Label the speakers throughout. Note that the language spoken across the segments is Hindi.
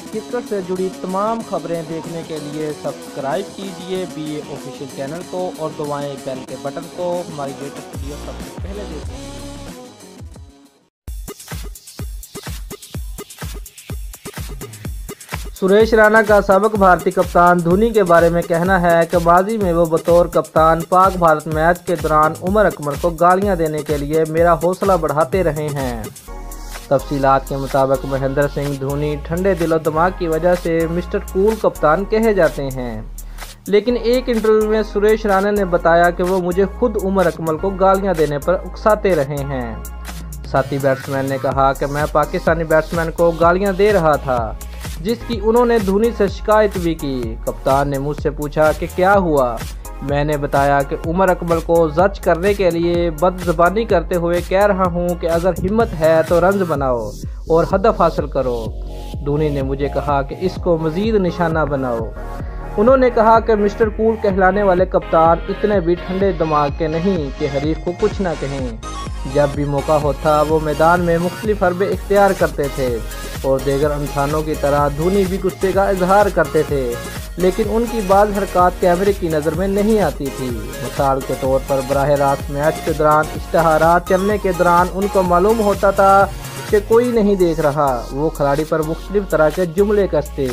Speaker 1: क्रिकेट से जुड़ी तमाम खबरें देखने के लिए सब्सक्राइब कीजिए BA ऑफिशियल चैनल को और दबाएं बेल के बटन को हमारी लेटेस्ट वीडियो सबसे पहले देखें। सुरेश रैना का साबिक भारतीय कप्तान धोनी के बारे में कहना है कि माजी में वो बतौर कप्तान पाक भारत मैच के दौरान उमर अकमल को गालियां देने के लिए मेरा हौसला बढ़ाते रहे हैं। तफसीलात के मुताबिक महेंद्र सिंह धोनी ठंडे दिलो दिमाग की वजह से मिस्टर कूल कप्तान कहे जाते हैं, लेकिन एक इंटरव्यू में सुरेश रैना ने बताया कि वो मुझे खुद उमर अकमल को गालियां देने पर उकसाते रहे हैं। साथी बैट्समैन ने कहा कि मैं पाकिस्तानी बैट्समैन को गालियां दे रहा था, जिसकी उन्होंने धोनी से शिकायत भी की। कप्तान ने मुझसे पूछा कि क्या हुआ। मैंने बताया कि उमर अकमल को जज करने के लिए बदज़बानी करते हुए कह रहा हूं कि अगर हिम्मत है तो रन्स बनाओ और हदफ हासिल करो। धोनी ने मुझे कहा कि इसको मज़ीद निशाना बनाओ। उन्होंने कहा कि मिस्टर कूल कहलाने वाले कप्तान इतने भी ठंडे दिमाग के नहीं कि हरीफ को कुछ ना कहें। जब भी मौका होता वो मैदान में मुख्तलिफ हरबे इख्तियार करते थे और दीगर इंसानों की तरह धोनी भी गुस्से का इजहार करते थे, लेकिन उनकी बाज़ हरकत कैमरे की नज़र में नहीं आती थी। मिसाल के तौर पर बराह रास्त मैच के दौरान इश्तहारात चलने के दौरान उनको मालूम होता था कि कोई नहीं देख रहा। वो खिलाड़ी पर मुख्तलिफ तरह के जुमले कसते।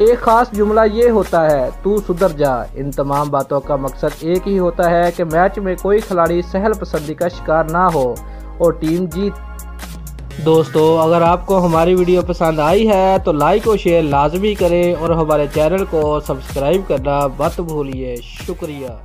Speaker 1: एक ख़ास जुमला ये होता है, तू सुधर जा। इन तमाम बातों का मकसद एक ही होता है कि मैच में कोई खिलाड़ी सहल पसंदी का शिकार ना हो और टीम जीत। दोस्तों, अगर आपको हमारी वीडियो पसंद आई है तो लाइक और शेयर लाजमी करें और हमारे चैनल को सब्सक्राइब करना मत भूलिए। शुक्रिया।